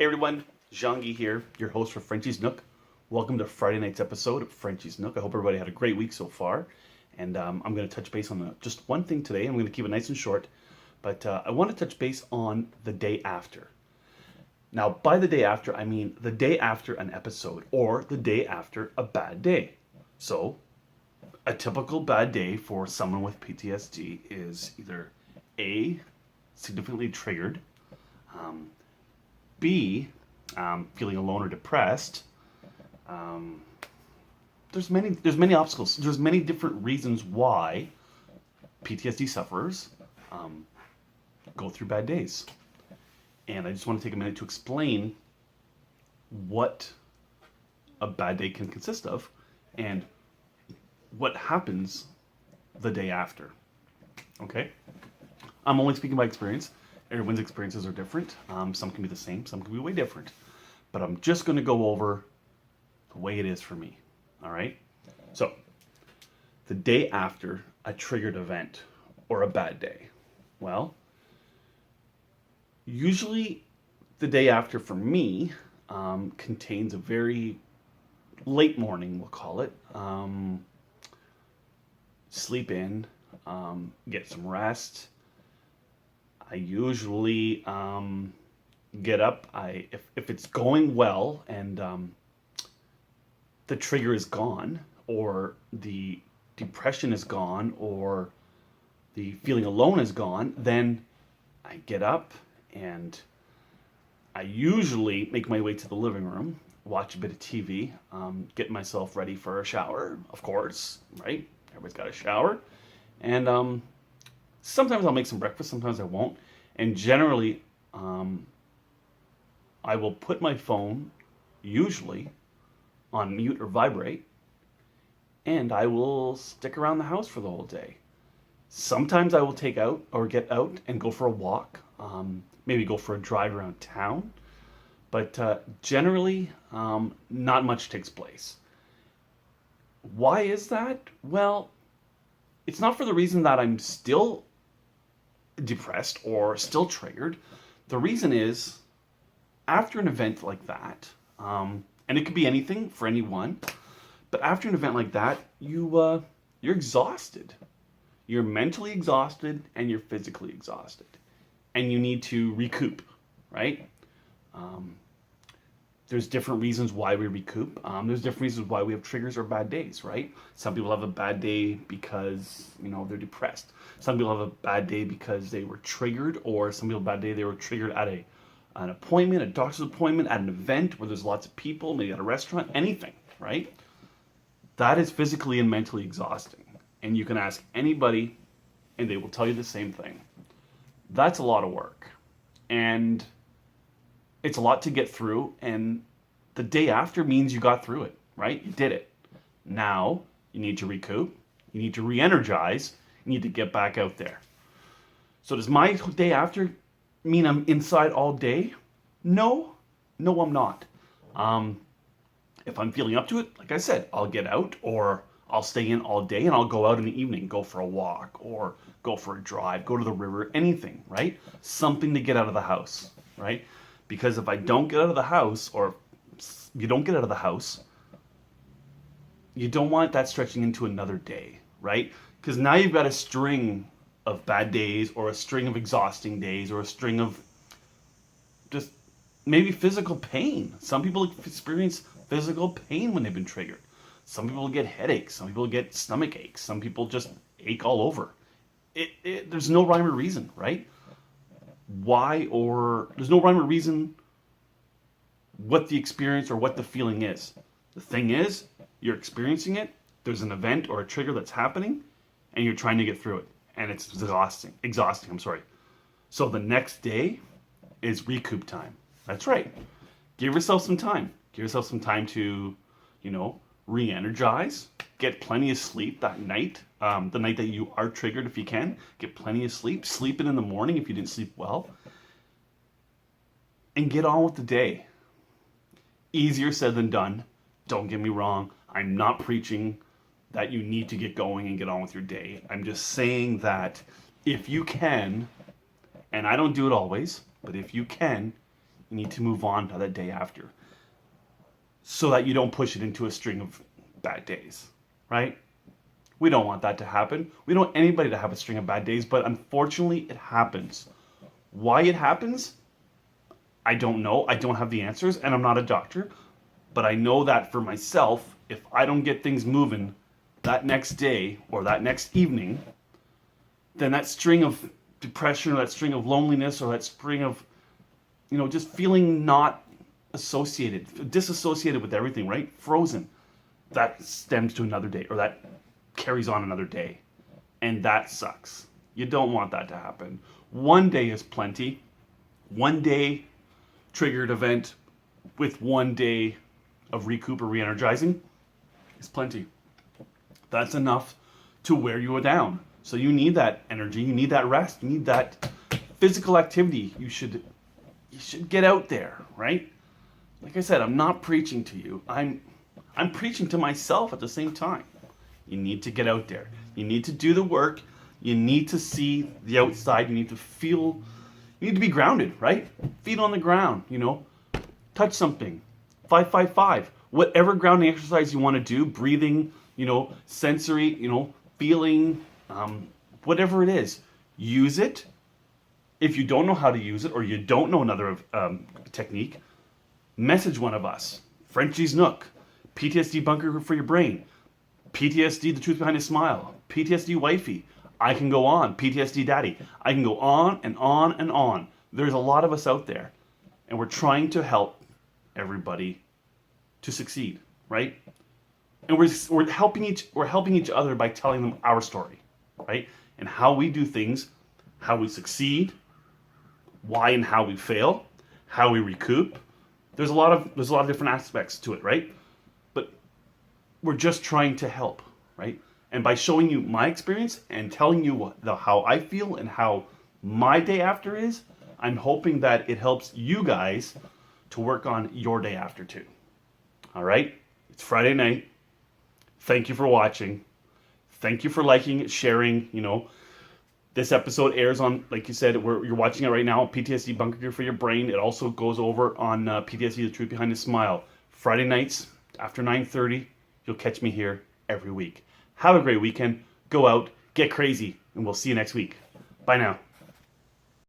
Hey everyone, Jean-Guy here, your host for Frenchie's Nook. Welcome to Friday night's episode of Frenchie's Nook. I hope everybody had a great week so far. And I'm going to touch base on just one thing today. I'm going to keep it nice and short. But I want to touch base on the day after. Now, by the day after, I mean the day after an episode or the day after a bad day. So, a typical bad day for someone with PTSD is either A, significantly triggered, B, feeling alone or depressed. There's many obstacles. There's many different reasons why PTSD sufferers go through bad days. And I just want to take a minute to explain what a bad day can consist of and what happens the day after. Okay? I'm only speaking by experience. Everyone's experiences are different. Some can be the same, some can be way different. But I'm just going to go over the way it is for me. All right? So, the day after a triggered event or a bad day. Well, usually the day after for me contains a very late morning, we'll call it. Sleep in, get some rest. I usually get up. If it's going well and the trigger is gone, or the depression is gone, or the feeling alone is gone, then I get up and I usually make my way to the living room, watch a bit of TV, get myself ready for a shower, of course, right? Everybody's got a shower. And sometimes I'll make some breakfast, sometimes I won't. And generally, I will put my phone, usually, on mute or vibrate, and I will stick around the house for the whole day. Sometimes I will take out or get out and go for a walk, maybe go for a drive around town. But generally, not much takes place. Why is that? Well, it's not for the reason that I'm still depressed or still triggered. The reason is, after an event like that, and it could be anything for anyone, but after an event like that, you're exhausted. You're mentally exhausted and you're physically exhausted, and you need to recoup, right? There's different reasons why we recoup. There's different reasons why we have triggers or bad days, right? Some people have a bad day because, they're depressed. Some people have a bad day because they were triggered, or some people have a bad day they were triggered at an appointment, a doctor's appointment, at an event where there's lots of people, maybe at a restaurant, anything, right? That is physically and mentally exhausting. And you can ask anybody, and they will tell you the same thing. That's a lot of work. And it's a lot to get through, and the day after means you got through it, right? You did it. Now, you need to recoup, you need to re-energize, you need to get back out there. So does my day after mean I'm inside all day? No, I'm not. If I'm feeling up to it, like I said, I'll get out, or I'll stay in all day, and I'll go out in the evening, go for a walk, or go for a drive, go to the river, anything, right? Something to get out of the house, right? Because if I don't get out of the house, or you don't get out of the house, you don't want that stretching into another day, right? Because now you've got a string of bad days, or a string of exhausting days, or a string of just maybe physical pain. Some people experience physical pain when they've been triggered. Some people get headaches. Some people get stomach aches. Some people just ache all over. There's no rhyme or reason, right? There's no rhyme or reason what the experience or what the feeling is. The thing is, you're experiencing it, there's an event or a trigger that's happening, and you're trying to get through it. And it's exhausting, So the next day is recoup time. That's right. Give yourself some time. Give yourself some time to, re-energize, get plenty of sleep that night. The night that you are triggered, if you can, get plenty of sleep. Sleep in the morning if you didn't sleep well. And get on with the day. Easier said than done. Don't get me wrong. I'm not preaching that you need to get going and get on with your day. I'm just saying that if you can, and I don't do it always, but if you can, You need to move on to that day after, so that you don't push it into a string of bad days, right? We don't want that to happen. We don't want anybody to have a string of bad days, but unfortunately it happens. Why it happens, I don't know. I don't have the answers, and I'm not a doctor, but I know that for myself, if I don't get things moving that next day or that next evening, then that string of depression or that string of loneliness or that string of, just feeling not disassociated with everything, right? Frozen. That stems to another day, or that carries on another day. And that sucks. You don't want that to happen. One day is plenty. One day triggered event with one day of recoup or re-energizing is plenty. That's enough to wear you down. So you need that energy, you need that rest, you need that physical activity. You should get out there, right? Like I said, I'm not preaching to you. I'm preaching to myself at the same time. You need to get out there. You need to do the work. You need to see the outside. You need to feel, you need to be grounded, right? Feet on the ground, touch something. 5-5-5. Whatever grounding exercise you want to do, breathing, sensory, feeling, whatever it is, use it. If you don't know how to use it, or you don't know another technique, message one of us. Frenchie's Nook, PTSD Bunker for Your Brain, PTSD The Truth Behind a Smile, PTSD Wifey. I can go on. PTSD Daddy. I can go on and on and on. There's a lot of us out there, and we're trying to help everybody to succeed, right? And we're helping each other by telling them our story, right? And how we do things, how we succeed, why and how we fail, how we recoup. There's a lot of different aspects to it, right? But we're just trying to help, right? And by showing you my experience and telling you how I feel and how my day after is, I'm hoping that it helps you guys to work on your day after too. All right? It's Friday night. Thank you for watching. Thank you for liking, sharing. This episode airs on, like you said, you're watching it right now, PTSD Bunker for Your Brain. It also goes over on PTSD The Truth Behind a Smile. Friday nights after 9:30, you'll catch me here every week. Have a great weekend. Go out, get crazy, and we'll see you next week. Bye now.